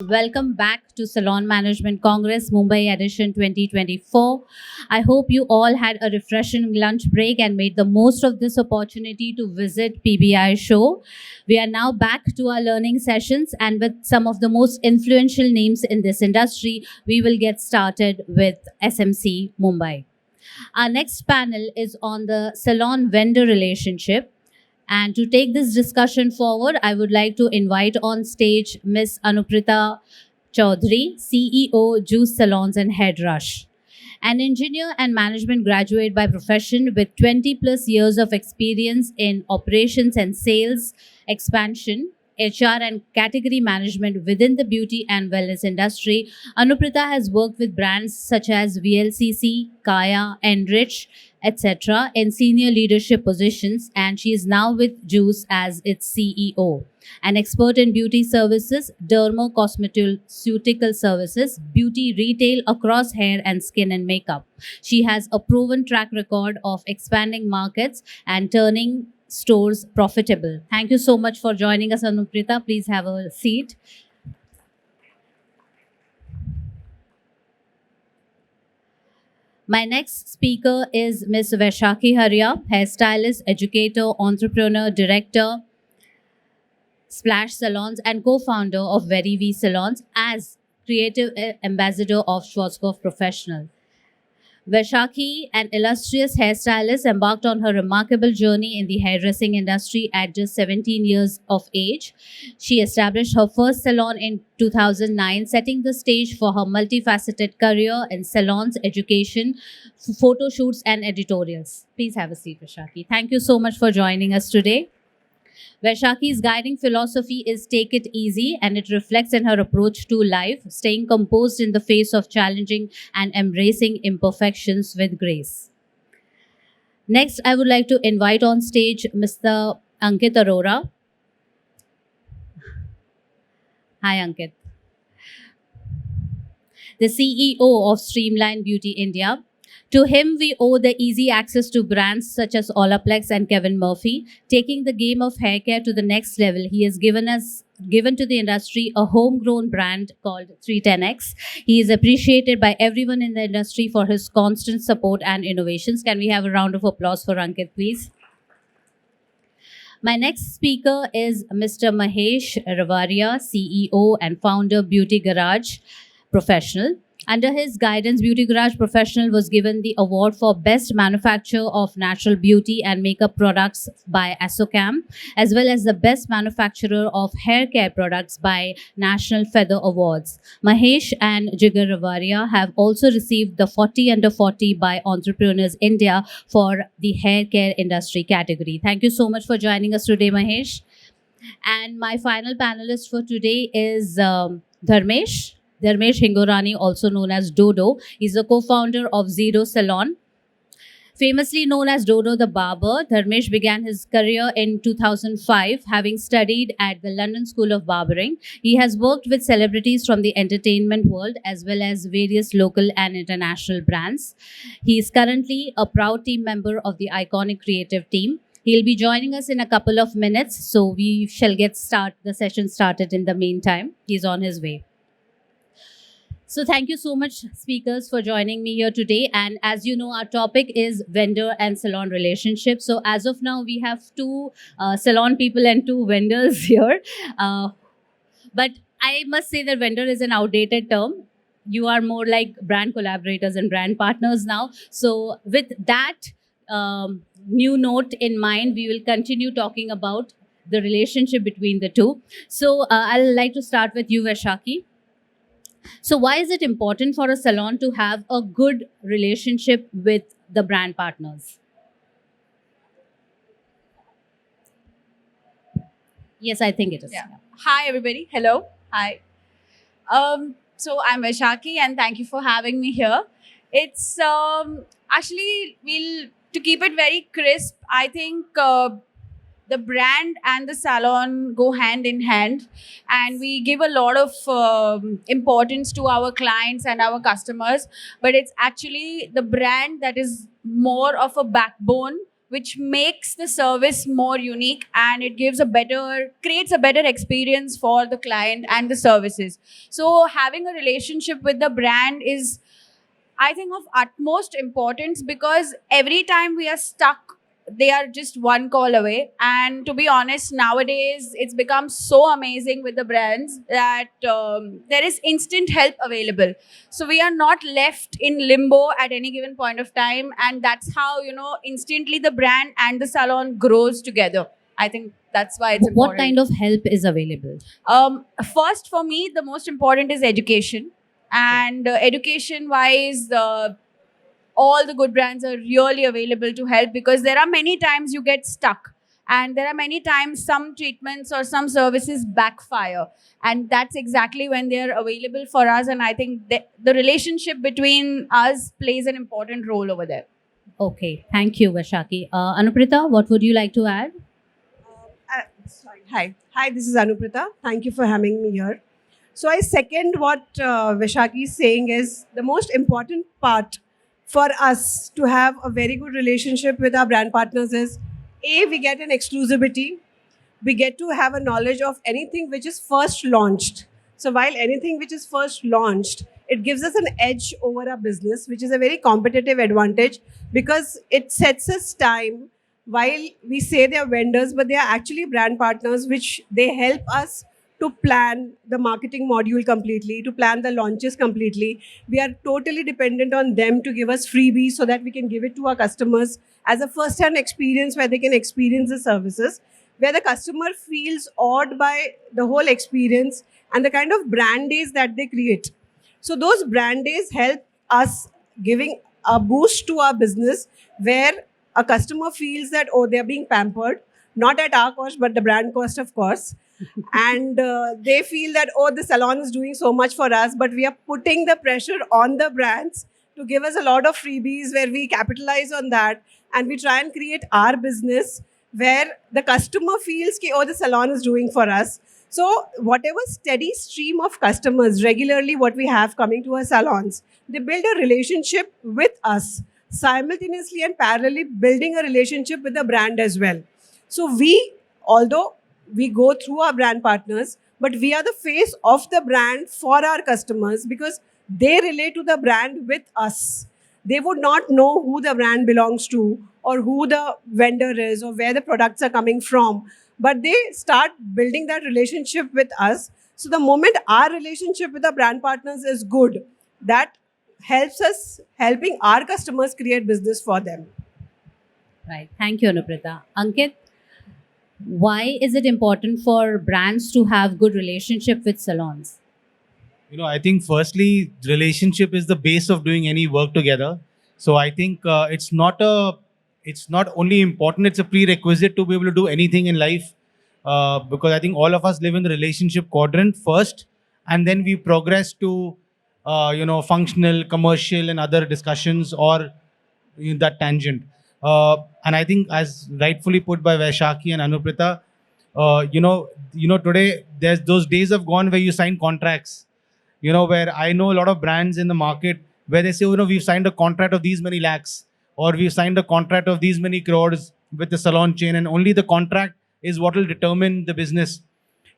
Welcome back to Salon Management Congress Mumbai edition 2024. I hope you all had a refreshing lunch break and made the most of this opportunity to visit PBI show. We are now back to our learning sessions, and with some of the most influential names in this industry, we will get started with SMC Mumbai. Our next panel is on the salon vendor relationship. And to take this discussion forward, I would like to invite on stage Ms. Anuprita Choudhary, CEO, Juice Salons and Headrush. An engineer and management graduate by profession with 20 plus years of experience in operations and sales, expansion, HR and category management within the beauty and wellness industry, Anuprita has worked with brands such as VLCC, Kaya, Enrich, etc. in senior leadership positions, and she is now with Juice as its CEO. An expert in beauty services, dermo-cosmeceutical services, beauty retail across hair and skin and makeup. She has a proven track record of expanding markets and turning stores profitable. Thank you so much for joining us, Anuprita. Please have a seat. My next speaker is Ms. Vaishakhi Haria, hairstylist, educator, entrepreneur, director, Splash Salons, and co-founder of Very V Salons as creative ambassador of Schwarzkopf Professional. Vaishakhi, an illustrious hairstylist, embarked on her remarkable journey in the hairdressing industry at just 17 years of age. She established her first salon in 2009, setting the stage for her multifaceted career in salons, education, photo shoots, and editorials. Please have a seat, Vaishakhi. Thank you so much for joining us today. Vaishakhi's guiding philosophy is take it easy, and it reflects in her approach to life, staying composed in the face of challenging and embracing imperfections with grace. Next, I would like to invite on stage Mr. Aankith Aroraa. Hi, Aankith. The CEO of Streamline Beauty India. To him, we owe the easy access to brands such as Olaplex and Kevin Murphy. Taking the game of hair care to the next level, he has given to the industry a homegrown brand called 310X. He is appreciated by everyone in the industry for his constant support and innovations. Can we have a round of applause for Aankith, please? My next speaker is Mr. Mahesh Ravaria, CEO and founder, Beauty Garage Professional. Under his guidance, Beauty Garage Professional was given the award for Best Manufacturer of Natural Beauty and Makeup Products by ASSOCHAM, as well as the Best Manufacturer of Hair Care Products by National Feather Awards. Mahesh and Jigar Ravaria have also received the 40 Under 40 by Entrepreneurs India for the hair care industry category. Thank you so much for joining us today, Mahesh. And my final panelist for today is Dharmesh. Dharmesh Hingorani, also known as Dodo. He's the co-founder of Zido Salon. Famously known as Dodo the Barber, Dharmesh began his career in 2005, having studied at the London School of Barbering. He has worked with celebrities from the entertainment world as well as various local and international brands. He is currently a proud team member of the iconic creative team. He'll be joining us in a couple of minutes, so we shall get the session started in the meantime. He's on his way. So thank you so much, speakers, for joining me here today. And as you know, our topic is vendor and salon relationships. So as of now, we have two salon people and two vendors here. But I must say that vendor is an outdated term. You are more like brand collaborators and brand partners now. So with that new note in mind, we will continue talking about the relationship between the two. So I'll like to start with you, Vaishakhi. So why is it important for a salon to have a good relationship with the brand partners? Yes, I think it is. Yeah. Hi, everybody. Hello. Hi. So I'm Vaishakhi, and thank you for having me here. It's actually, to keep it very crisp, I think the brand and the salon go hand in hand, and we give a lot of importance to our clients and our customers, but it's actually the brand that is more of a backbone which makes the service more unique, and it creates a better experience for the client and the services. So having a relationship with the brand is, I think, of utmost importance, because every time we are stuck, they are just one call away. And to be honest, nowadays it's become so amazing with the brands that there is instant help available. So we are not left in limbo at any given point of time. And that's how, instantly the brand and the salon grows together. I think that's why it's What important. kind of help is available? First, for me, the most important is education. And education wise, all the good brands are really available to help, because there are many times you get stuck, and there are many times some treatments or some services backfire, and that's exactly when they are available for us. And I think the relationship between us plays an important role over there. Okay, thank you, Vaishakhi. Anuprita, what would you like to add? Sorry. Hi, this is Anuprita. Thank you for having me here. So I second what Vaishakhi is saying. Is the most important part for us to have a very good relationship with our brand partners is, A, we get an exclusivity. We get to have a knowledge of anything which is first launched. So while anything which is first launched, it gives us an edge over our business, which is a very competitive advantage, because it sets us time. While we say they are vendors, but they are actually brand partners, which they help us to plan the marketing module completely, to plan the launches completely. We are totally dependent on them to give us freebies so that we can give it to our customers as a first-hand experience, where they can experience the services, where the customer feels awed by the whole experience and the kind of brand days that they create. So those brand days help us giving a boost to our business, where a customer feels that, oh, they're being pampered, not at our cost, but the brand cost, of course. And they feel that, oh, the salon is doing so much for us, but we are putting the pressure on the brands to give us a lot of freebies, where we capitalize on that and we try and create our business, where the customer feels ki, oh, the salon is doing for us. So whatever steady stream of customers regularly what we have coming to our salons, they build a relationship with us, simultaneously and parallelly building a relationship with the brand as well. So although we go through our brand partners, but we are the face of the brand for our customers, because they relate to the brand with us. They would not know who the brand belongs to, or who the vendor is, or where the products are coming from, but they start building that relationship with us. So the moment our relationship with the brand partners is good, that helps us helping our customers create business for them. Right. Thank you, Anuprita. Aankith, why is it important for brands to have good relationship with salons? I think firstly, relationship is the base of doing any work together. So I think it's not only important, it's a prerequisite to be able to do anything in life. Because I think all of us live in the relationship quadrant first, and then we progress to, functional, commercial, and other discussions, or that tangent. And I think, as rightfully put by Vaishakhi and Anuprita, today there's those days have gone where you sign contracts. Where I know a lot of brands in the market where they say, we've signed a contract of these many lakhs, or we've signed a contract of these many crores with the salon chain, and only the contract is what will determine the business.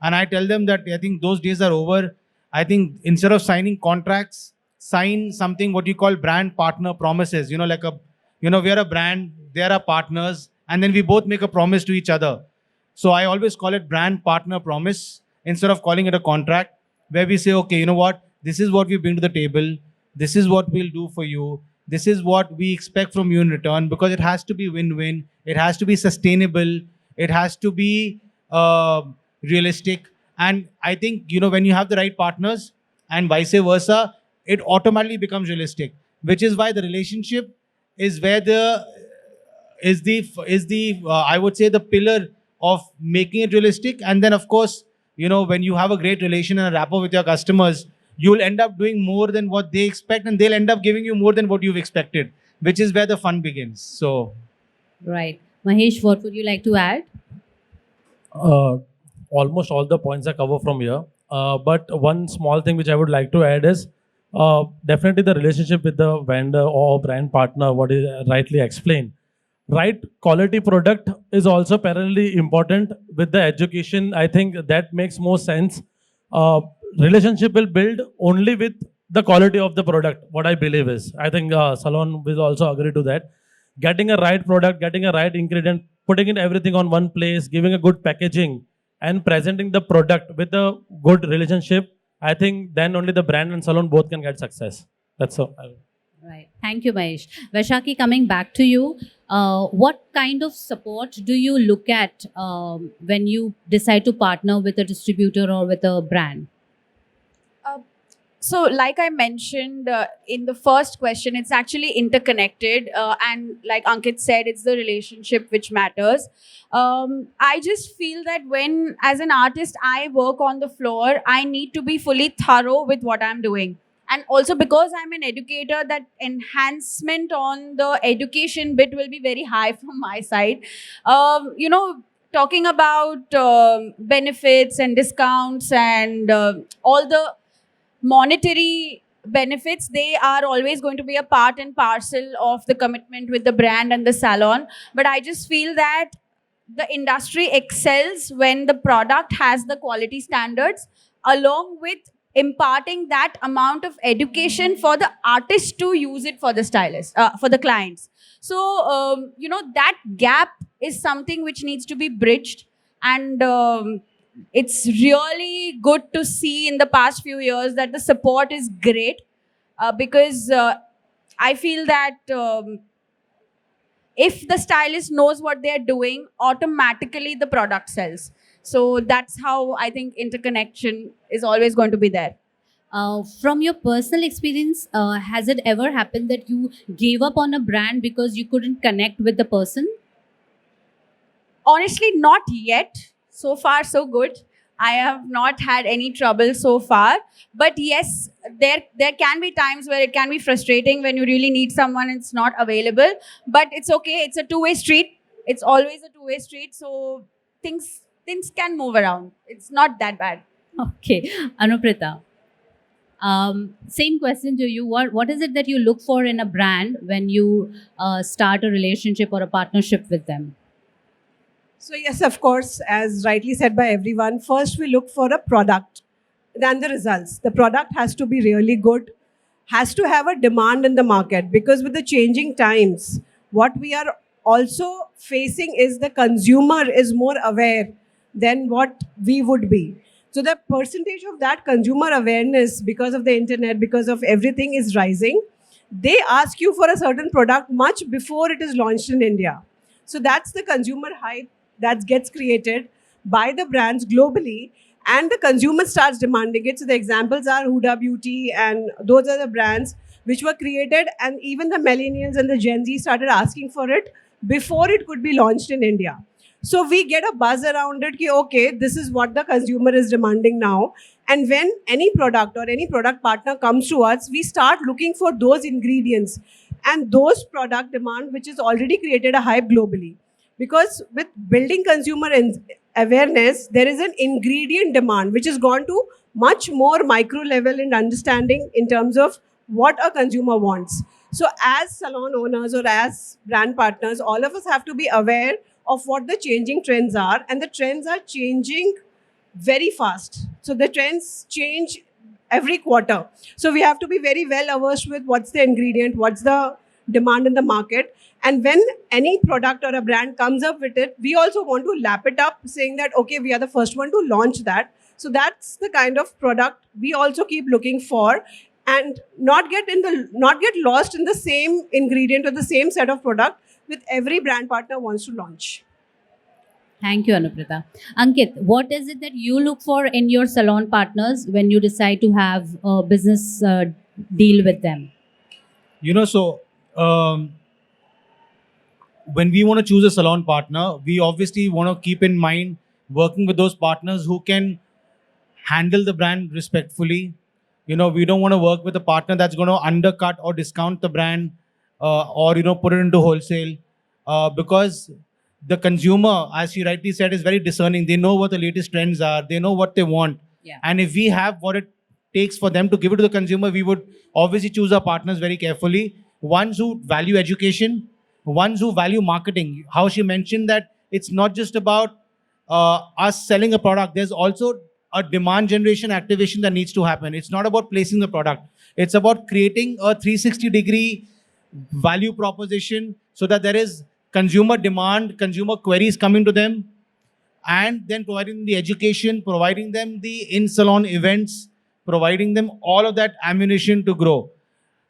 And I tell them that I think those days are over. I think instead of signing contracts, sign something what you call brand partner promises. We are a brand, they are our partners, and then we both make a promise to each other. So I always call it brand partner promise instead of calling it a contract, where we say, okay, you know what, this is what we bring to the table. This is what we'll do for you. This is what we expect from you in return, because it has to be win-win. It has to be sustainable. It has to be realistic. And I think, when you have the right partners and vice versa, it automatically becomes realistic, which is why the relationship is where I would say the pillar of making it realistic. And then of course, when you have a great relation and a rapport with your customers, you'll end up doing more than what they expect, and they'll end up giving you more than what you've expected, which is where the fun begins. So, right. Mahesh, what would you like to add? Almost all the points are covered from here. But one small thing which I would like to add is definitely the relationship with the vendor or brand partner, what is rightly explained. right quality product is also parallelly important with the education. I think that makes more sense. Relationship will build only with the quality of the product. What I believe is, I think Salon will also agree to that. Getting a right product, getting a right ingredient, putting in everything on one place, giving a good packaging, and presenting the product with a good relationship. I think then only the brand and salon both can get success. That's all. Right. Thank you, Mahesh. Vaishakhi, coming back to you, what kind of support do you look at when you decide to partner with a distributor or with a brand? So, like I mentioned in the first question, it's actually interconnected. And like Aankith said, it's the relationship which matters. I just feel that when, as an artist, I work on the floor, I need to be fully thorough with what I'm doing. And also because I'm an educator, that enhancement on the education bit will be very high from my side. Talking about benefits and discounts and all the monetary benefits, they are always going to be a part and parcel of the commitment with the brand and the salon. But I just feel that the industry excels when the product has the quality standards, along with imparting that amount of education for the artist to use it for the stylist, for the clients. So that gap is something which needs to be bridged. And it's really good to see in the past few years that the support is great, because I feel that if the stylist knows what they're doing, automatically the product sells. So that's how I think interconnection is always going to be there. From your personal experience, has it ever happened that you gave up on a brand because you couldn't connect with the person? Honestly, not yet. So far, so good. I have not had any trouble so far. But yes, there can be times where it can be frustrating when you really need someone and it's not available. But it's okay. It's a two-way street. It's always a two-way street. So things can move around. It's not that bad. Okay. Anuprita, same question to you. What is it that you look for in a brand when you start a relationship or a partnership with them? So yes, of course, as rightly said by everyone, first we look for a product, then the results. The product has to be really good, has to have a demand in the market, because with the changing times, what we are also facing is the consumer is more aware than what we would be. So the percentage of that consumer awareness, because of the internet, because of everything, is rising. They ask you for a certain product much before it is launched in India. So that's the consumer hype that gets created by the brands globally, and the consumer starts demanding it. So the examples are Huda Beauty, and those are the brands which were created, and even the millennials and the Gen Z started asking for it before it could be launched in India. So we get a buzz around it, ki, okay, this is what the consumer is demanding now. And when any product or any product partner comes to us, we start looking for those ingredients and those product demand which is already created a hype globally. Because with building consumer awareness, there is an ingredient demand which has gone to much more micro level and understanding in terms of what a consumer wants. So as salon owners or as brand partners, all of us have to be aware of what the changing trends are, and the trends are changing very fast. So the trends change every quarter. So we have to be very well versed with what's the ingredient, what's the demand in the market. And when any product or a brand comes up with it, we also want to lap it up, saying that, okay, we are the first one to launch that. So that's the kind of product we also keep looking for, and not get lost in the same ingredient or the same set of product with every brand partner wants to launch. Thank you, Anuprita. Aankith, what is it that you look for in your salon partners when you decide to have a business deal with them? When we want to choose a salon partner, we obviously want to keep in mind working with those partners who can handle the brand respectfully. We don't want to work with a partner that's going to undercut or discount the brand, or put it into wholesale, because the consumer, as she rightly said, is very discerning. They know what the latest trends are. They know what they want. Yeah. And if we have what it takes for them to give it to the consumer, we would obviously choose our partners very carefully. Ones who value education, ones who value marketing. How she mentioned that it's not just about us selling a product. There's also a demand generation activation that needs to happen. It's not about placing the product. It's about creating a 360-degree value proposition so that there is consumer demand, consumer queries coming to them, and then providing the education, providing them the in-salon events, providing them all of that ammunition to grow.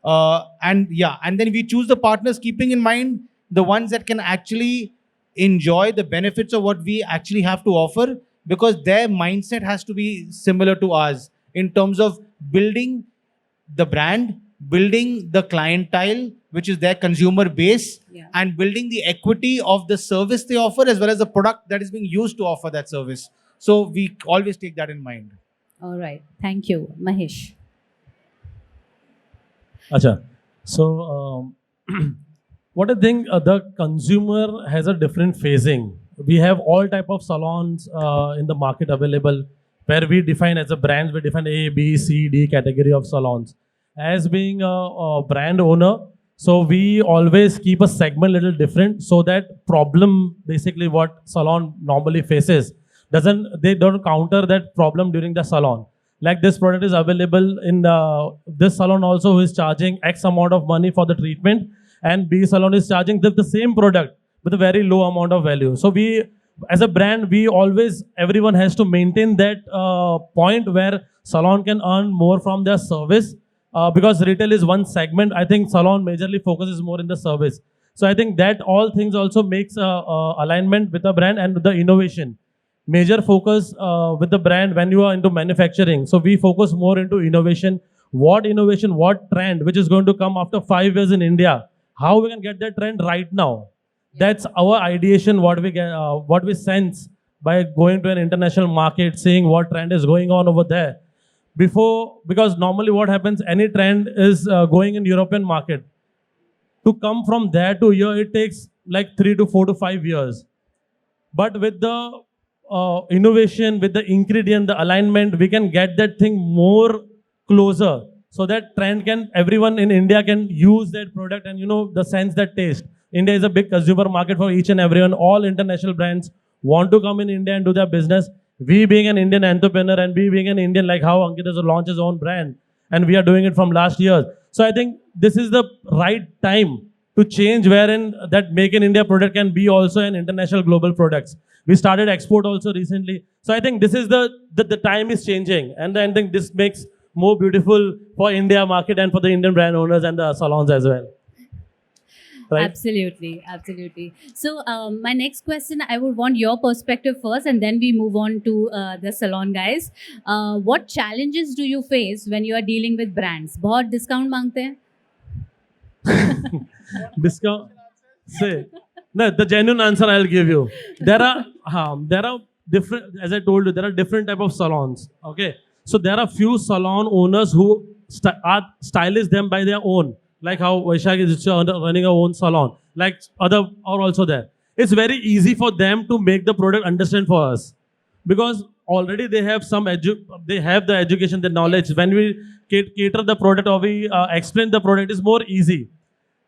And then we choose the partners keeping in mind the ones that can actually enjoy the benefits of what we actually have to offer, because their mindset has to be similar to ours in terms of building the brand, building the clientele, which is their consumer base, and building the equity of the service they offer as well as the product that is being used to offer that service. So we always take that in mind. All right. Thank you. Mahesh. Acha. So, what I think the consumer has a different phasing. We have all type of salons in the market available, where we define as a brand, we define A, B, C, D category of salons. As being a brand owner, so we always keep a segment little different, so that problem, basically what salon normally faces, they don't counter that problem during the salon. Like this product is available in this salon also, who is charging X amount of money for the treatment, and B salon is charging the same product with a very low amount of value. So we, as a brand, everyone has to maintain that point where salon can earn more from their service, because retail is one segment. I think salon majorly focuses more in the service. So I think that all things also makes alignment with the brand and the innovation. Major focus with the brand when you are into manufacturing. So we focus more into innovation. What trend, which is going to come after 5 years in India? How we can get that trend right now? That's our ideation, what we sense by going to an international market, seeing what trend is going on over there. Because normally what happens, any trend is going in European market. To come from there to here, it takes like 3 to 4 to 5 years. But with the innovation, with the ingredient, the alignment, we can get that thing more closer, so that everyone in India can use that product and the sense, that taste. India is a big consumer market for each and everyone. All international brands want to come in India and do their business. We being an Indian entrepreneur and we being an Indian, like how Aankith has launched his own brand, and we are doing it from last year. So I think this is the right time to change, wherein that Make in India product can be also an international global products. We started export also recently. So I think this is the time is changing, and I think this makes more beautiful for India market and for the Indian brand owners and the salons as well. Right? Absolutely, absolutely. So my next question, I would want your perspective first, and then we move on to the salon guys. What challenges do you face when you are dealing with brands? बहुत discount मांगते हैं? Discount? Say. No, the genuine answer I'll give you. There are different, as I told you, there are different type of salons. Okay, so there are few salon owners who are stylish them by their own, like how Vaishakhi is running her own salon. Like other are also there. It's very easy for them to make the product understand for us, because already they have they have the education, the knowledge. When we cater the product or we explain the product, it's more easy.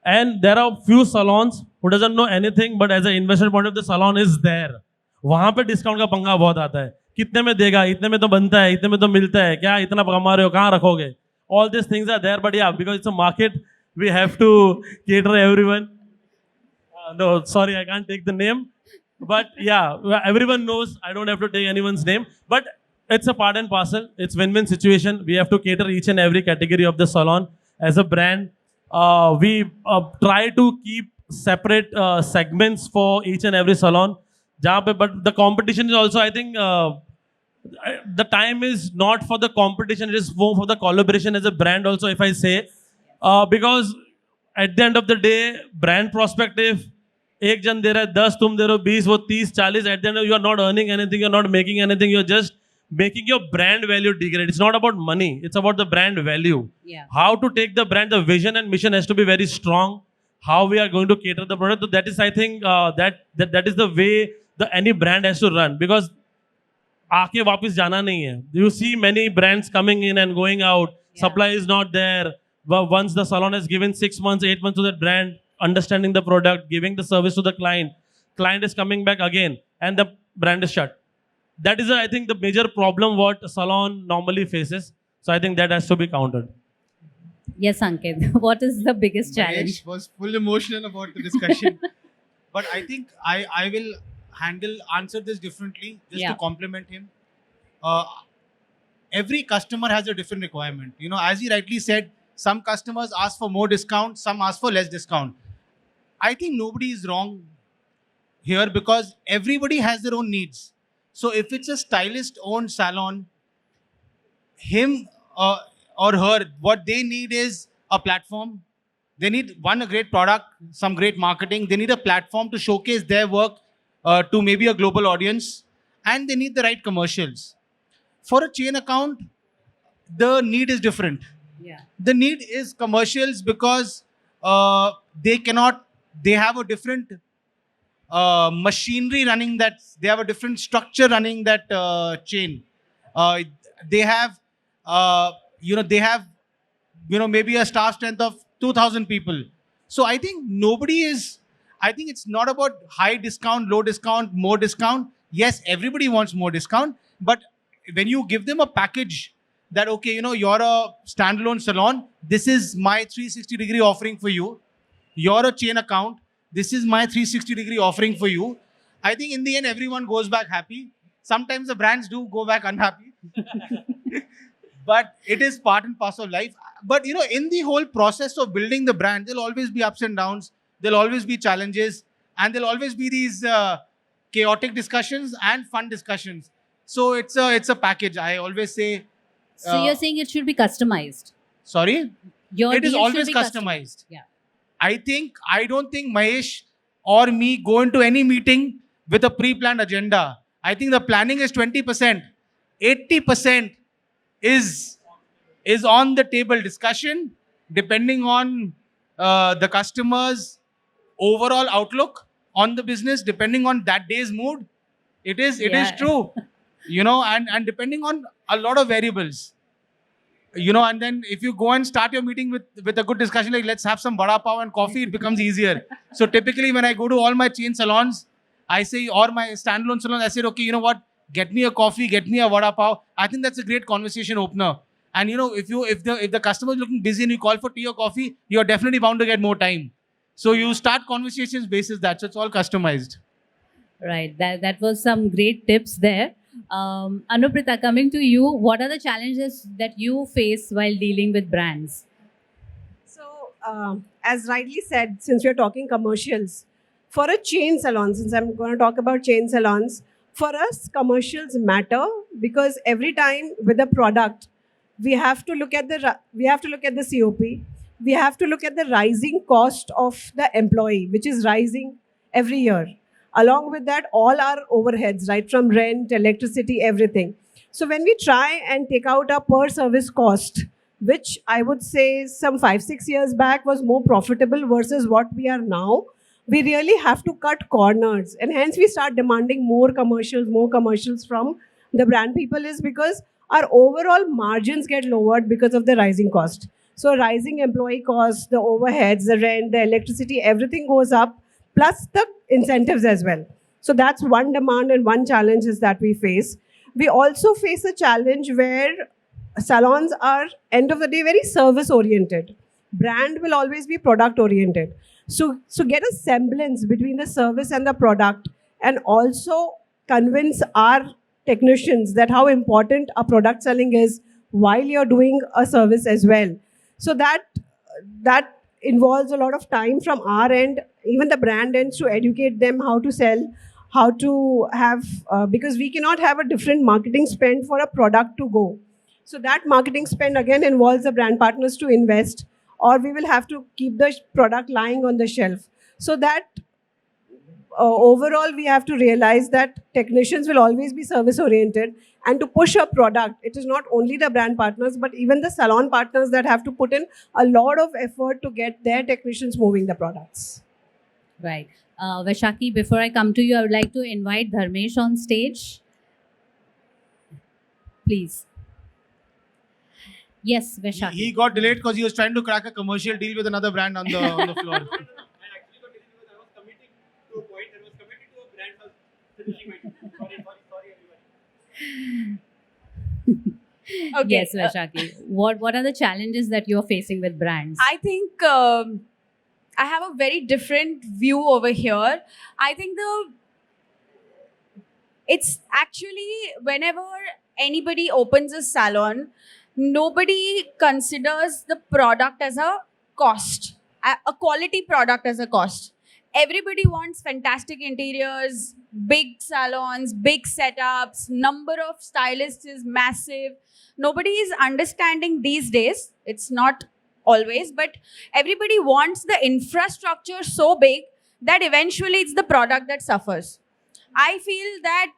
And there are few salons who doesn't know anything, but as an investment point of the salon is there. वहाँ पे discount का पंगा बहुत आता है. कितने में देगा, इतने में तो बनता है, इतने में तो मिलता है, क्या इतना कमा रहे हो, कहाँ रखोगे? All these things are there, but yeah, because it's a market, we have to cater everyone. No, sorry, I can't take the name. But yeah, everyone knows, I don't have to take anyone's name. But it's a part and parcel. It's win-win situation. We have to cater each and every category of the salon. As a brand, we try to keep separate segments for each and every salon. But the competition is also, I think, the time is not for the competition, it is more for the collaboration as a brand also, if I say. Because at the end of the day, brand perspective, एक जन दे रहा है 10, तुम दे रहे हो 20, वो 30, 40, at the end you are not earning anything, you are not making anything, you are just making your brand value degrade. It's not about money, it's about the brand value. Yeah. How to take the brand, the vision and mission has to be very strong. How we are going to cater the product, so that is, I think, that is the way any brand has to run. Because आके वापस जाना नहीं है. You see many brands coming in and going out. Yeah. Supply is not there. Once the salon has given 6 months, 8 months to that brand, understanding the product, giving the service to the client. Client is coming back again, and the brand is shut. That is, I think, the major problem what salon normally faces. So I think that has to be countered. Yes, Aankith. What is the biggest challenge? Mahesh was full emotional about the discussion. But I think I will answer this differently just Yeah. to compliment him. Uh, every customer has a different requirement. You know, as he rightly said, some customers ask for more discount, some ask for less discount. I think nobody is wrong here because everybody has their own needs. So if it's a stylist owned salon, him or her, what they need is a platform. They need one, a great product, some great marketing. They need a platform to showcase their work to maybe a global audience, and they need the right commercials. For a chain account, the need is different. Yeah. The need is commercials because they have a different machinery running that, they have a different structure running that chain. They have maybe a staff strength of 2,000 people. So I think it's not about high discount, low discount, more discount. Yes, everybody wants more discount, but when you give them a package that, okay, you're a standalone salon, this is my 360-degree offering for you. You're a chain account, this is my 360-degree offering for you. I think in the end, everyone goes back happy. Sometimes the brands do go back unhappy. But it is part and parcel of life. But, in the whole process of building the brand, there'll always be ups and downs. There'll always be challenges. And there'll always be these chaotic discussions and fun discussions. So it's a package. I always say... So you're saying it should be customized? Sorry? Your It is deal should always be customized. Yeah. I don't think Mahesh or me go into any meeting with a pre-planned agenda. I think the planning is 20%. 80% is on the table discussion, depending on the customer's overall outlook on the business, depending on that day's mood. It is true, and depending on a lot of variables. And then if you go and start your meeting with a good discussion, like let's have some vada pav and coffee, it becomes easier. So typically when I go to all my chain salons, I say, or my standalone salons, I said, okay, you know what? Get me a coffee, get me a vada pav. I think that's a great conversation opener. And if the customer is looking busy and you call for tea or coffee, you're definitely bound to get more time. So you start conversations basis that. So it's all customized. Right. That was some great tips there. Anuprita, coming to you, what are the challenges that you face while dealing with brands? So, as rightly said, since we're talking commercials, for a chain salon, since I'm going to talk about chain salons, for us, commercials matter because every time with a product, we have to look at the COP, we have to look at the rising cost of the employee, which is rising every year. Along with that, all our overheads, right, from rent, electricity, everything. So when we try and take out a per service cost, which I would say some 5-6 years back was more profitable versus what we are now, we really have to cut corners. And hence we start demanding more commercials from the brand people, is because our overall margins get lowered because of the rising cost. So rising employee costs, the overheads, the rent, the electricity, everything goes up, plus the incentives as well. So that's one demand and one challenge is that we face. We also face a challenge where salons are, end of the day, very service oriented. Brand will always be product oriented. So get a semblance between the service and the product, and also convince our technicians that how important a product selling is while you're doing a service as well. So that involves a lot of time from our end, even the brand ends, to educate them how to sell, how to have, because we cannot have a different marketing spend for a product to go. So that marketing spend again involves the brand partners to invest, or we will have to keep the product lying on the shelf. So that overall, we have to realize that technicians will always be service oriented, and to push a product, it is not only the brand partners, but even the salon partners that have to put in a lot of effort to get their technicians moving the products. Right. Vaishakhi, before I come to you, I would like to invite Dharmesh on stage. Please. Yes, Vaishakhi. He got delayed because he was trying to crack a commercial deal with another brand on the floor. Okay. Yes, Vaishakhi. What are the challenges that you're facing with brands? I think I have a very different view over here. I think it's actually whenever anybody opens a salon, nobody considers the product as a cost, a quality product as a cost. Everybody wants fantastic interiors, big salons, big setups, number of stylists is massive. Nobody is understanding these days. It's not always, but everybody wants the infrastructure so big that eventually it's the product that suffers. I feel that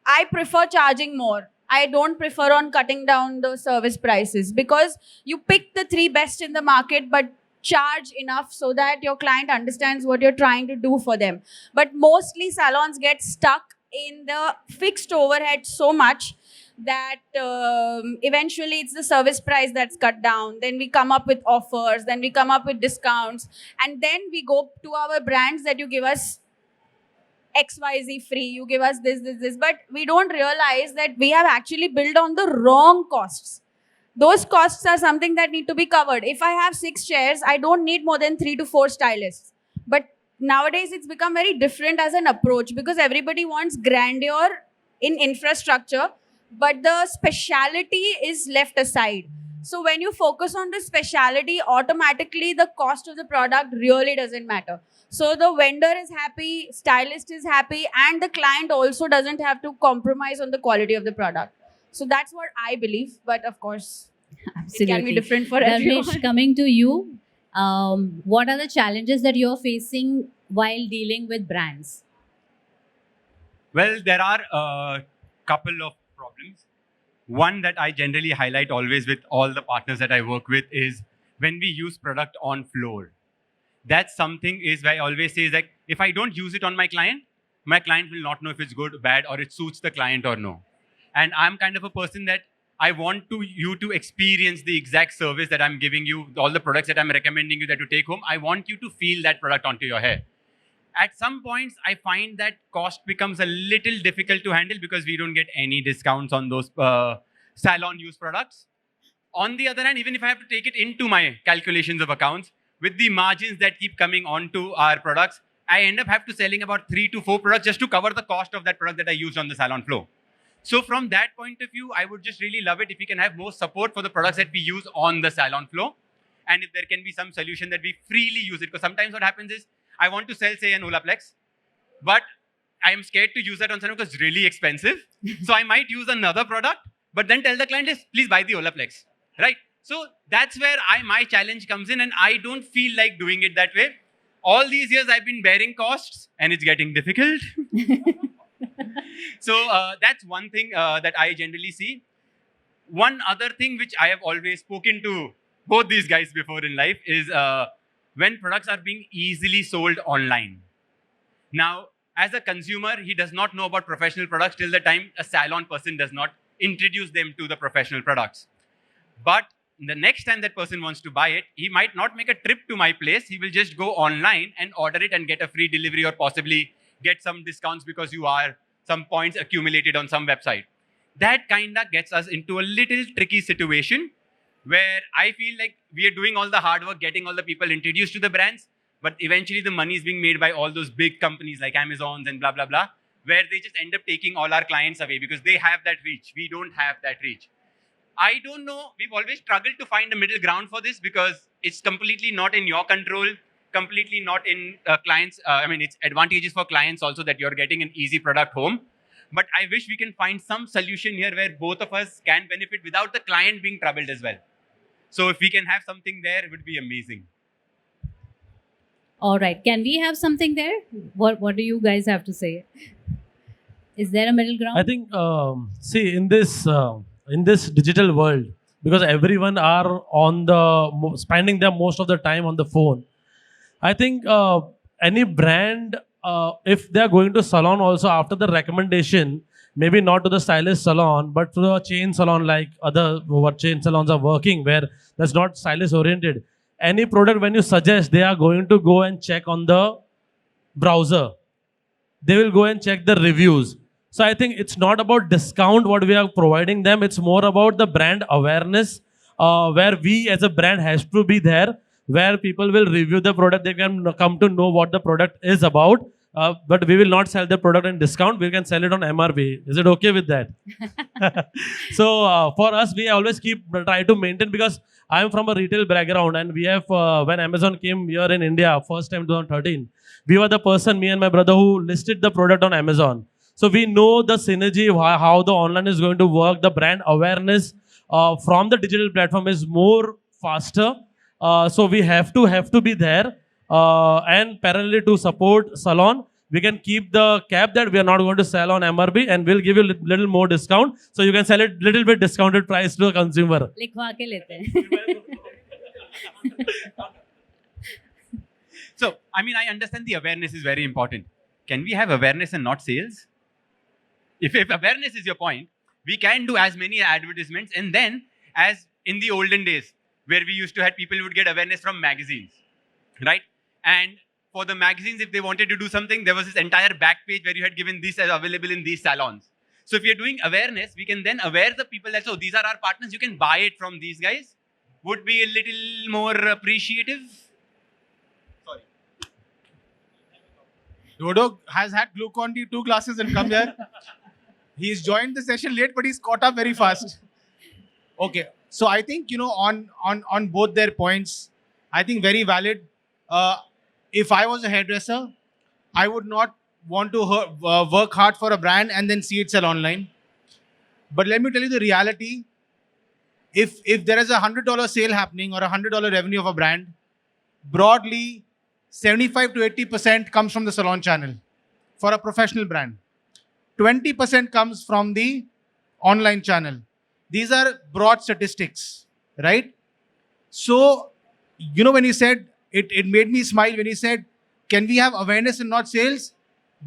I prefer charging more. I don't prefer on cutting down the service prices, because you pick the three best in the market, but charge enough so that your client understands what you're trying to do for them. But mostly salons get stuck in the fixed overhead so much that eventually it's the service price that's cut down. Then we come up with offers, then we come up with discounts, and then we go to our brands that you give us XYZ free, you give us this. But we don't realize that we have actually built on the wrong costs. Those costs are something that need to be covered. If I have 6 chairs, I don't need more than 3 to 4 stylists. But nowadays it's become very different as an approach, because everybody wants grandeur in infrastructure, but the speciality is left aside. So when you focus on the speciality, automatically the cost of the product really doesn't matter. So the vendor is happy, stylist is happy, and the client also doesn't have to compromise on the quality of the product. So that's what I believe. But of course, it can be different for everyone. Dharmesh, coming to you, what are the challenges that you're facing while dealing with brands? Well, there are a couple of problems. One that I generally highlight always with all the partners that I work with is when we use product on floor. That's something is why I always say is like, if I don't use it on my client will not know if it's good, bad, or it suits the client or no. And I'm kind of a person that I want you to experience the exact service that I'm giving you, all the products that I'm recommending you that you take home. I want you to feel that product onto your hair. At some points, I find that cost becomes a little difficult to handle because we don't get any discounts on those salon use products. On the other hand, even if I have to take it into my calculations of accounts, with the margins that keep coming onto our products, I end up have to selling about 3 to 4 products just to cover the cost of that product that I used on the salon floor. So from that point of view, I would just really love it if we can have more support for the products that we use on the salon floor. And if there can be some solution that we freely use it. Because sometimes what happens is, I want to sell, say, an Olaplex, but I am scared to use that on salon because it's really expensive. So I might use another product, but then tell the client, please buy the Olaplex, right? So that's where my challenge comes in, and I don't feel like doing it that way. All these years I've been bearing costs, and it's getting difficult. So that's one thing that I generally see. One other thing which I have always spoken to both these guys before in life is when products are being easily sold online. Now, as a consumer, he does not know about professional products till the time a salon person does not introduce them to the professional products. But the next time that person wants to buy it, he might not make a trip to my place. He will just go online and order it and get a free delivery or possibly get some discounts because you are some points accumulated on some website. That kind of gets us into a little tricky situation where I feel like we are doing all the hard work, getting all the people introduced to the brands, but eventually the money is being made by all those big companies like Amazons and blah, blah, blah, where they just end up taking all our clients away because they have that reach. We don't have that reach. I don't know. We've always struggled to find a middle ground for this because it's completely not in your control, completely not in clients. It's advantages for clients also that you're getting an easy product home. But I wish we can find some solution here where both of us can benefit without the client being troubled as well. So if we can have something there, it would be amazing. All right. Can we have something there? What do you guys have to say? Is there a middle ground? I think, see, in this digital world, because everyone are on spending their most of the time on the phone, I think any brand, if they are going to salon also after the recommendation, maybe not to the stylist salon, but to a chain salon like other what chain salons are working, where that's not stylist oriented. Any product when you suggest, they are going to go and check on the browser. They will go and check the reviews. So I think it's not about discount what we are providing them. It's more about the brand awareness, where we as a brand has to be there, where people will review the product. They can come to know what the product is about. But we will not sell the product in discount. We can sell it on MRP. Is it okay with that? So for us, we always try to maintain, because I'm from a retail background, and we have when Amazon came here in India first time 2013, we were the person, me and my brother, who listed the product on Amazon. So we know the synergy, how the online is going to work. The brand awareness from the digital platform is more faster. So we have to be there. And parallelly to support Salon, we can keep the cap that we are not going to sell on MRP, and we'll give you little more discount, so you can sell it little bit discounted price to the consumer. लिखवा के लेते हैं. So, I mean, I understand the awareness is very important. Can we have awareness and not sales? If awareness is your point, we can do as many advertisements, and then, as in the olden days, where we used to have people who would get awareness from magazines, right? And for the magazines, if they wanted to do something, there was this entire back page where you had given this as available in these salons. So if you're doing awareness, we can then aware the people that, so these are our partners, you can buy it from these guys. Would be a little more appreciative. Sorry. Dodo has had Glucon-D 2 glasses and come here. He's joined the session late, but he's caught up very fast. Okay. So I think, on both their points, I think very valid. If I was a hairdresser, I would not want to work hard for a brand and then see it sell online. But let me tell you the reality. If there is a $100 sale happening or a $100 revenue of a brand, broadly 75 to 80% comes from the salon channel for a professional brand. 20% comes from the online channel. These are broad statistics, right? So, when you said, it made me smile when you said, can we have awareness and not sales?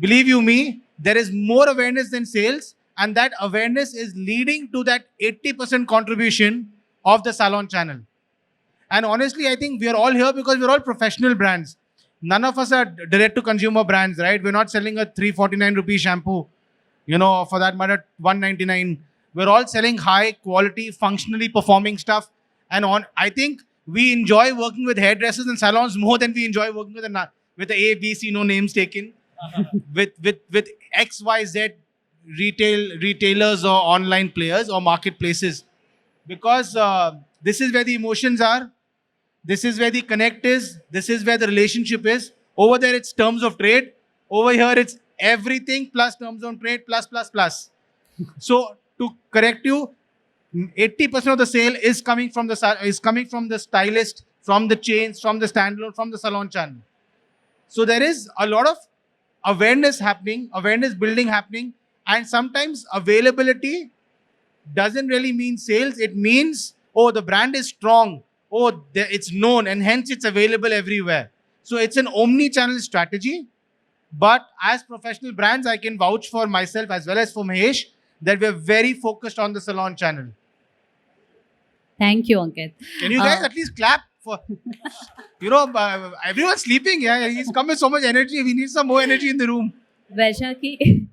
Believe you me, there is more awareness than sales, and that awareness is leading to that 80% contribution of the salon channel. And honestly, I think we are all here because we're all professional brands. None of us are direct-to-consumer brands, right? We're not selling a 349 rupee shampoo, for that matter, 199. We're all selling high-quality, functionally performing stuff. And I think we enjoy working with hairdressers and salons more than we enjoy working with the A, B, C, no names taken, with X, Y, Z retailers or online players or marketplaces. Because this is where the emotions are. This is where the connect is. This is where the relationship is. Over there, it's terms of trade. Over here, it's everything plus terms of trade plus. So to correct you, 80% of the sale is coming from the stylist, from the chains, from the standalone, from the salon channel. So there is a lot of awareness happening, awareness building happening, and sometimes availability doesn't really mean sales. It means, the brand is strong, it's known, and hence it's available everywhere. So it's an omni-channel strategy. But as professional brands, I can vouch for myself as well as for Mahesh that we're very focused on the salon channel. Thank you, Aankith. Can you guys at least clap for, everyone's sleeping. Yeah, he's come with so much energy. We need some more energy in the room. Vaishakhi,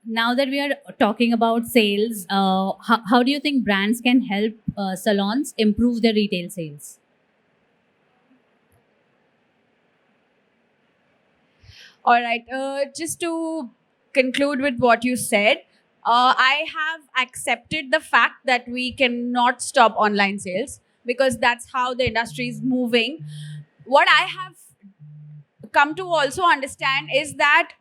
now that we are talking about sales, how do you think brands can help salons improve their retail sales? All right. Just to conclude with what you said, I have accepted the fact that we cannot stop online sales because that's how the industry is moving. What I have come to also understand is that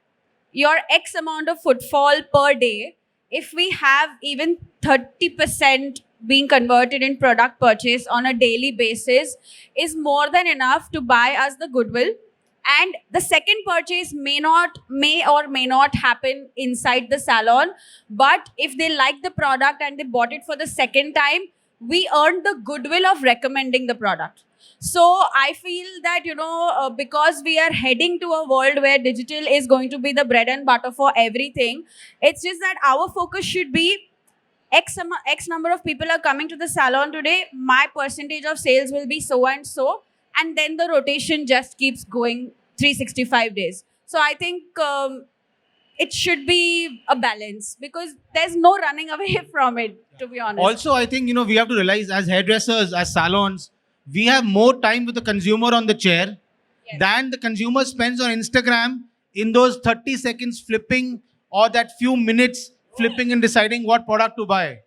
your X amount of footfall per day, if we have even 30% being converted in product purchase on a daily basis, is more than enough to buy us the goodwill. And the second purchase may or may not happen inside the salon. But if they like the product and they bought it for the second time, we earned the goodwill of recommending the product. So I feel that, because we are heading to a world where digital is going to be the bread and butter for everything, it's just that our focus should be X number of people are coming to the salon today. My percentage of sales will be so and so. And then the rotation just keeps going 365 days. So I think it should be a balance because there's no running away from it, to be honest. Also, I think, we have to realize as hairdressers, as salons, we have more time with the consumer on the chair than the consumer spends on Instagram in those 30 seconds flipping or that few minutes flipping and deciding what product to buy.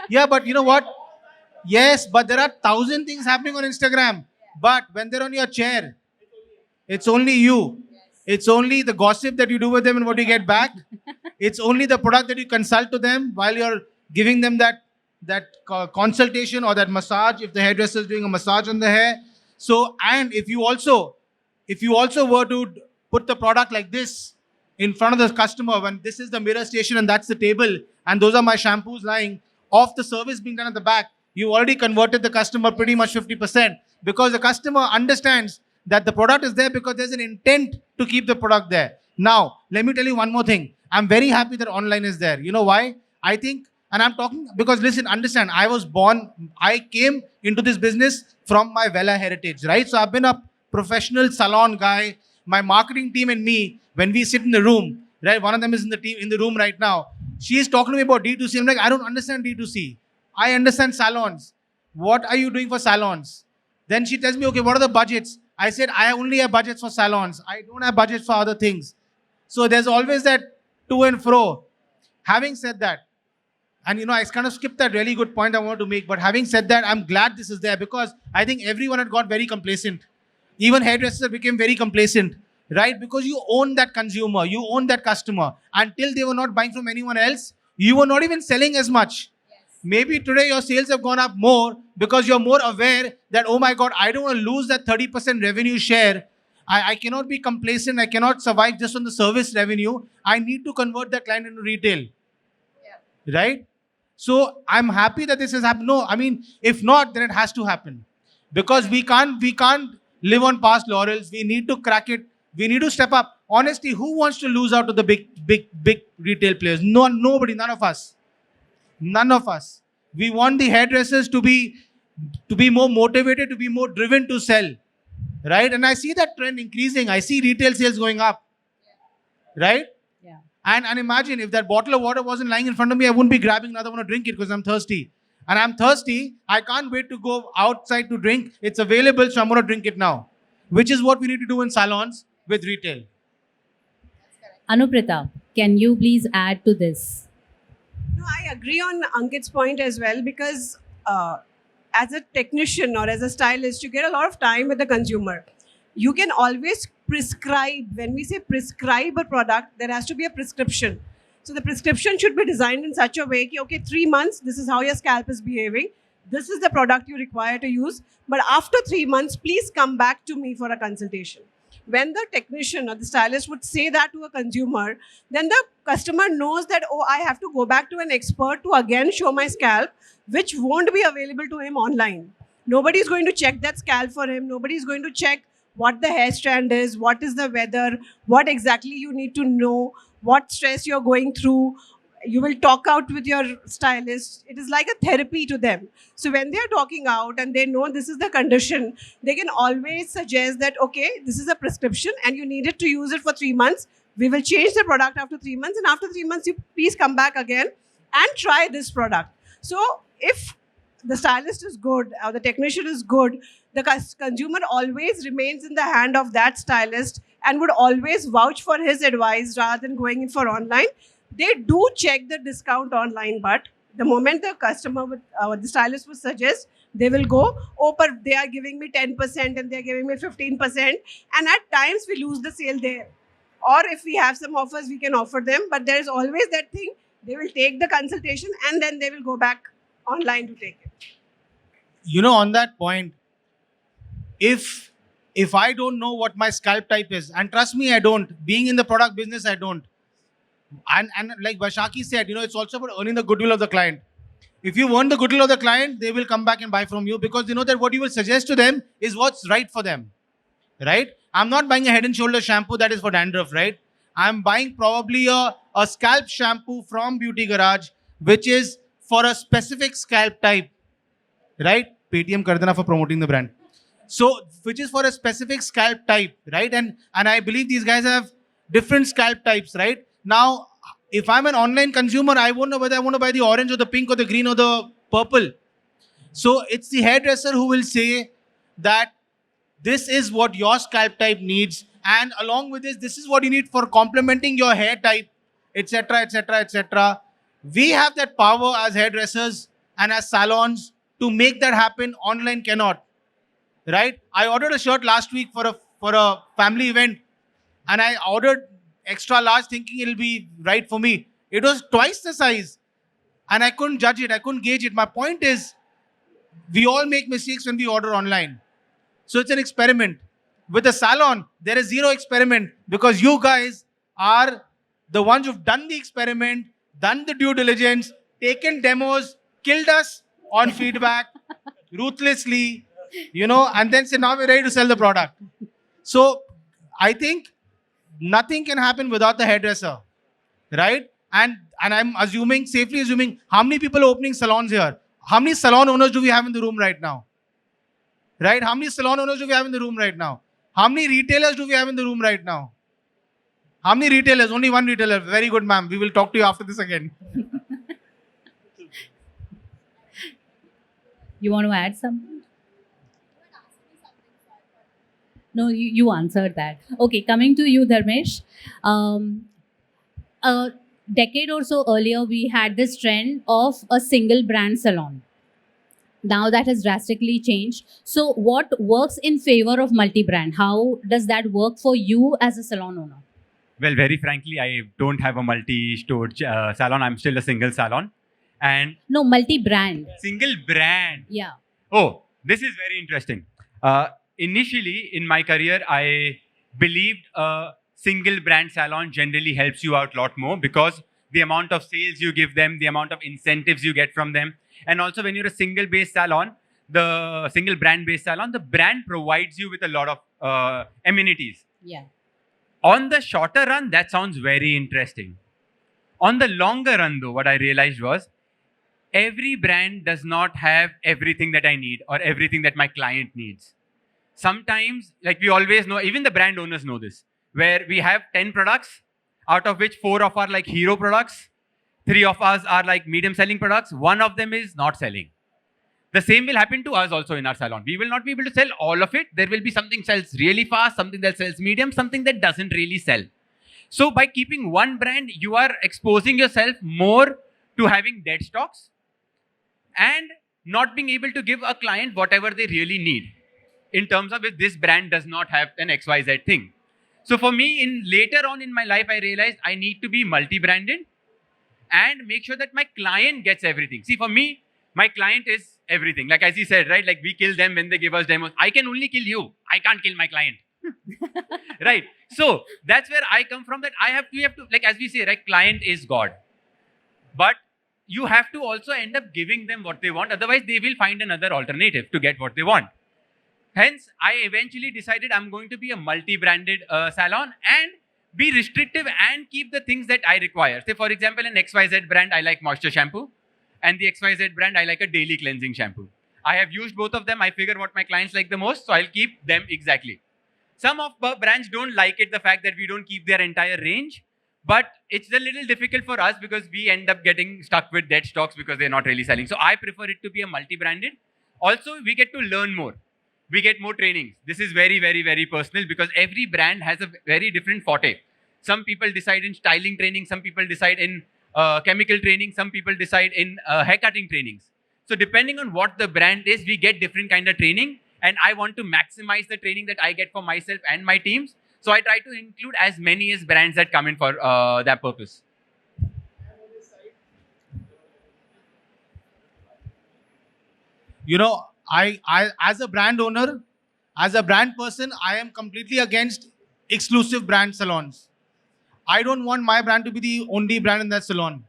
Yeah, but you know what? Yes, but there are 1,000 things happening on Instagram. But when they're on your chair, it's only you. It's only the gossip that you do with them and what you get back. It's only the product that you consult to them while you're giving them that consultation or that massage if the hairdresser is doing a massage on the hair. So, and if you also were to put the product like this in front of the customer, when this is the mirror station and that's the table and those are my shampoos lying off the service being done at the back, you already converted the customer pretty much 50% because the customer understands that the product is there because there's an intent to keep the product there. Now, let me tell you one more thing. I'm very happy that online is there. You know why? I think, and I'm talking because listen, understand, I came into this business from my Vela heritage, right? So I've been a professional salon guy. My marketing team and me, when we sit in the room, right? One of them is in the room right now. She is talking to me about D2C. I'm like, I don't understand D2C. I understand salons. What are you doing for salons? Then she tells me, okay, what are the budgets? I said, I only have budgets for salons. I don't have budgets for other things. So there's always that to and fro. Having said that, and I kind of skipped that really good point I wanted to make, but having said that, I'm glad this is there because I think everyone had got very complacent. Even hairdressers became very complacent, right? Because you own that consumer, you own that customer. Until they were not buying from anyone else, you were not even selling as much. Maybe today your sales have gone up more because you're more aware that, oh my God, I don't want to lose that 30% revenue share. I cannot be complacent. I cannot survive just on the service revenue. I need to convert that client into retail. Right? So I'm happy that this has happened. No, I mean, if not, then it has to happen. Because we can't live on past laurels. We need to crack it. We need to step up. Honestly, who wants to lose out to the big retail players? No, nobody, none of us. None of us. We want the hairdressers to be more motivated, to be more driven to sell. Right? And I see that trend increasing. I see retail sales going up. Right? Yeah. And imagine if that bottle of water wasn't lying in front of me, I wouldn't be grabbing another one to drink it because I'm thirsty. And I'm thirsty. I can't wait to go outside to drink. It's available, so I'm going to drink it now. Which is what we need to do in salons with retail. Anuprita, can you please add to this? No, I agree on Aankith's point as well because as a technician or as a stylist, you get a lot of time with the consumer. You can always prescribe. When we say prescribe a product, there has to be a prescription. So the prescription should be designed in such a way that, okay, 3 months, this is how your scalp is behaving. This is the product you require to use. But after 3 months, please come back to me for a consultation. When the technician or the stylist would say that to a consumer, then the customer knows that, oh, I have to go back to an expert to again show my scalp, which won't be available to him online. Nobody is going to check that scalp for him. Nobody is going to check what the hair strand is, what is the weather, what exactly you need to know, what stress you're going through. You will talk out with your stylist. It is like a therapy to them. So when they're talking out and they know this is the condition, they can always suggest that, okay, this is a prescription and you needed to use it for 3 months. We will change the product after 3 months. And after 3 months, you please come back again and try this product. So if the stylist is good or the technician is good, the consumer always remains in the hand of that stylist and would always vouch for his advice rather than going in for online. They do check the discount online, but the moment the customer the stylist would suggest, they will go, oh, but they are giving me 10% and they are giving me 15%. And at times we lose the sale there. Or if we have some offers, we can offer them. But there is always that thing. They will take the consultation and then they will go back online to take it. On that point, if I don't know what my scalp type is, and trust me, I don't. Being in the product business, I don't. And like Vaishakhi said, it's also about earning the goodwill of the client. If you earn the goodwill of the client, they will come back and buy from you because they know that what you will suggest to them is what's right for them. Right? I'm not buying a head and shoulder shampoo that is for dandruff, right? I'm buying probably a scalp shampoo from Beauty Garage, which is for a specific scalp type. Right? Paytm kar dena for promoting the brand. So, which is for a specific scalp type, right? And I believe these guys have different scalp types, right? Now, if I'm an online consumer, I won't know whether I want to buy the orange or the pink or the green or the purple. So it's the hairdresser who will say that this is what your scalp type needs, and along with this is what you need for complementing your hair type, etc., etc., etc. We have that power as hairdressers and as salons to make that happen. Online cannot, right? I ordered a shirt last week for a family event, and I ordered extra large thinking it'll be right for me. It was twice the size, and I couldn't judge it. I couldn't gauge it. My point is, we all make mistakes when we order online. So it's an experiment. With a salon, there is zero experiment because you guys are the ones who've done the experiment, done the due diligence, taken demos, killed us on feedback ruthlessly, and then say, now we're ready to sell the product. So I think nothing can happen without the hairdresser, right? And I'm safely assuming, how many people are opening salons here? How many salon owners do we have in the room right now? Right? How many salon owners do we have in the room right now? How many retailers do we have in the room right now? How many retailers? Only one retailer. Very good, ma'am. We will talk to you after this again. You want to add something? No, you answered that. Okay, coming to you, Dharmesh. A decade or so earlier, we had this trend of a single brand salon. Now that has drastically changed. So what works in favor of multi-brand? How does that work for you as a salon owner? Well, very frankly, I don't have a multi-store salon. I'm still a single salon. And No, multi-brand. single brand. Yeah. Oh, this is very interesting. Initially, in my career, I believed a single brand salon generally helps you out a lot more because the amount of sales you give them, the amount of incentives you get from them. And also when you're a single based salon, the single brand based salon, the brand provides you with a lot of amenities. Yeah. On the shorter run, that sounds very interesting. On the longer run though, what I realized was every brand does not have everything that I need or everything that my client needs. Sometimes, like we always know, even the brand owners know this, where we have 10 products, out of which 4 of are like hero products, 3 of us are like medium selling products, 1 of them is not selling. The same will happen to us also in our salon. We will not be able to sell all of it. There will be something sells really fast, something that sells medium, something that doesn't really sell. So by keeping one brand, you are exposing yourself more to having dead stocks and not being able to give a client whatever they really need in terms of if this brand does not have an XYZ thing. So for me, later on in my life, I realized I need to be multi-branded and make sure that my client gets everything. See, for me, my client is everything. Like as he said, right? Like we kill them when they give us demos. I can only kill you. I can't kill my client. Right? So that's where I come from, that we have to, like as we say, right? Client is God. But you have to also end up giving them what they want. Otherwise, they will find another alternative to get what they want. Hence, I eventually decided I'm going to be a multi-branded salon and be restrictive and keep the things that I require. Say, for example, an XYZ brand, I like moisture shampoo. And the XYZ brand, I like a daily cleansing shampoo. I have used both of them. I figure what my clients like the most, so I'll keep them exactly. Some of the brands don't like it, the fact that we don't keep their entire range. But it's a little difficult for us because we end up getting stuck with dead stocks because they're not really selling. So I prefer it to be a multi-branded. Also, we get to learn more. We get more trainings. This is very, very, very personal because every brand has a very different forte. Some people decide in styling training. Some people decide in chemical training. Some people decide in haircutting trainings. So depending on what the brand is, we get different kind of training. And I want to maximize the training that I get for myself and my teams. So I try to include as many as brands that come in for that purpose. I as a brand owner, as a brand person, I am completely against exclusive brand salons. I don't want my brand to be the only brand in that salon.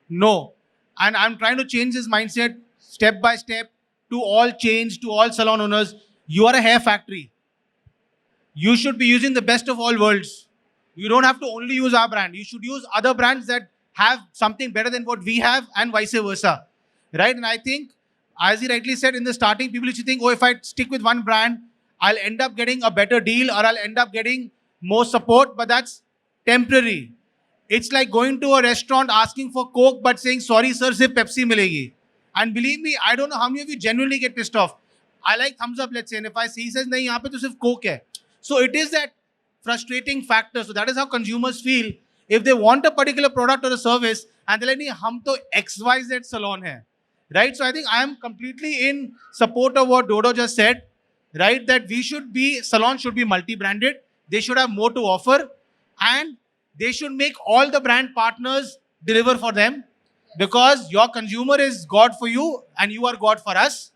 No. And I'm trying to change this mindset step by step to all change, to all salon owners. You are a hair factory. You should be using the best of all worlds. You don't have to only use our brand. You should use other brands that have something better than what we have and vice versa. Right? And I think, as he rightly said in the starting, people used to think, oh, if I stick with one brand, I'll end up getting a better deal or I'll end up getting more support. But that's temporary. It's like going to a restaurant asking for Coke but saying, sorry sir, sirf Pepsi milegi. And believe me, I don't know how many of you genuinely get pissed off. I like thumbs up, let's say, and if I see, he says, nahi, yahan pe to sirf Coke hai. So it is that frustrating factor. So that is how consumers feel if they want a particular product or a service and they're like, nahi, hum to XYZ salon hai. Right? So I think I am completely in support of what Dodo just said, right? That salons should be multi-branded. They should have more to offer and they should make all the brand partners deliver for them because your consumer is God for you and you are God for us,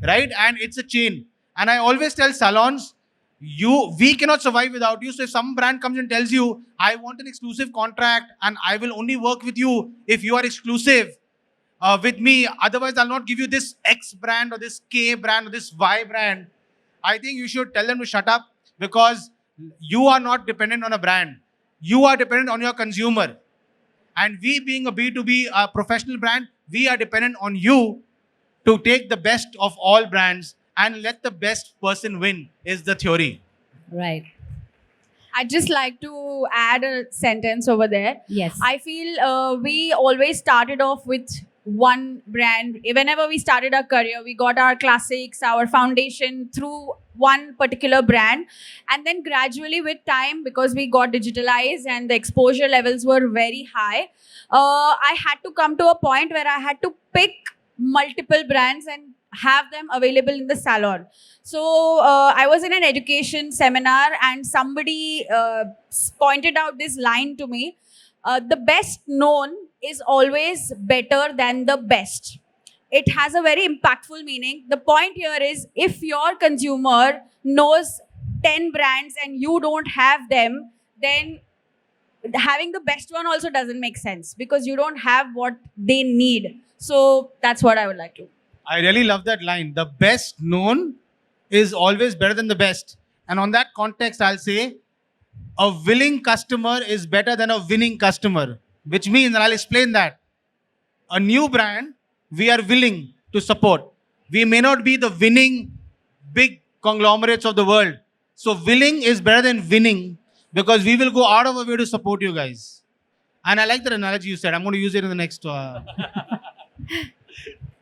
right? And it's a chain. And I always tell salons, we cannot survive without you. So if some brand comes and tells you, I want an exclusive contract and I will only work with you if you are exclusive with me. Otherwise, I'll not give you this X brand or this K brand or this Y brand. I think you should tell them to shut up because you are not dependent on a brand. You are dependent on your consumer. And we being a B2B professional brand, we are dependent on you to take the best of all brands and let the best person win is the theory. Right. I'd just like to add a sentence over there. Yes. I feel we always started off with one brand. Whenever we started our career, we got our classics, our foundation through one particular brand. And then gradually with time, because we got digitalized and the exposure levels were very high, I had to come to a point where I had to pick multiple brands and have them available in the salon. So I was in an education seminar and somebody pointed out this line to me. The best known is always better than the best. It has a very impactful meaning. The point here is if your consumer knows 10 brands and you don't have them, then having the best one also doesn't make sense because you don't have what they need. So that's what I would like to. I really love that line. The best known is always better than the best. And on that context, I'll say a willing customer is better than a winning customer, which means, and I'll explain that. A new brand, we are willing to support. We may not be the winning big conglomerates of the world. So willing is better than winning because we will go out of our way to support you guys. And I like that analogy you said. I'm going to use it in the next...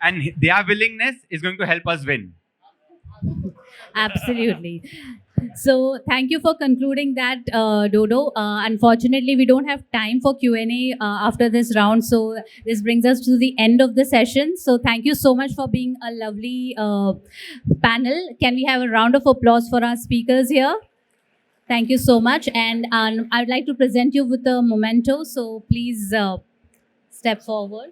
And their willingness is going to help us win. Absolutely. So thank you for concluding that, Dodo. Unfortunately, we don't have time for Q&A after this round. So this brings us to the end of the session. So thank you so much for being a lovely panel. Can we have a round of applause for our speakers here? Thank you so much. And I would like to present you with a memento. So please step forward.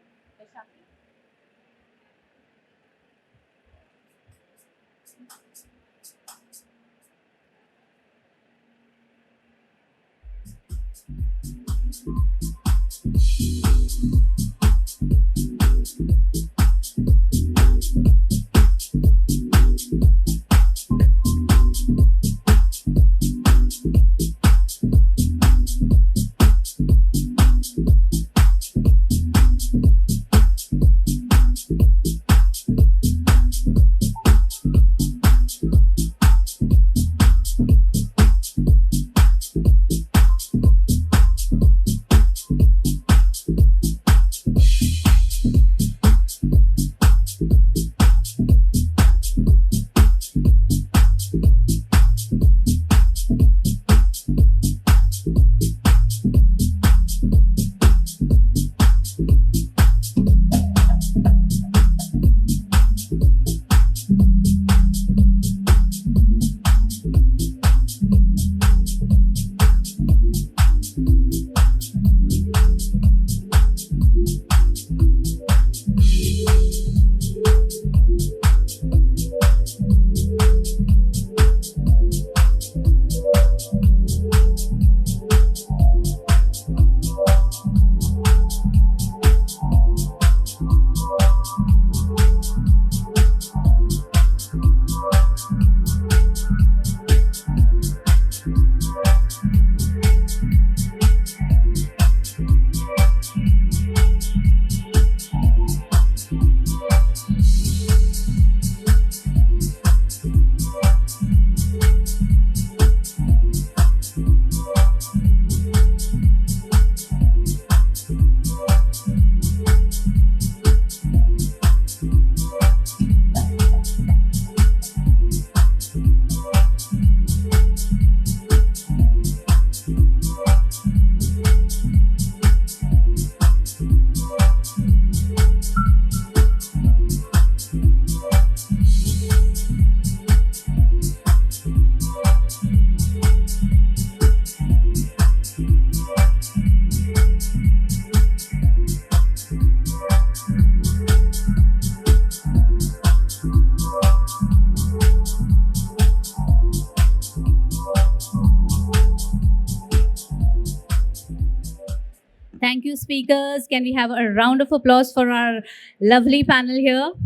Thank you, speakers. Can we have a round of applause for our lovely panel here?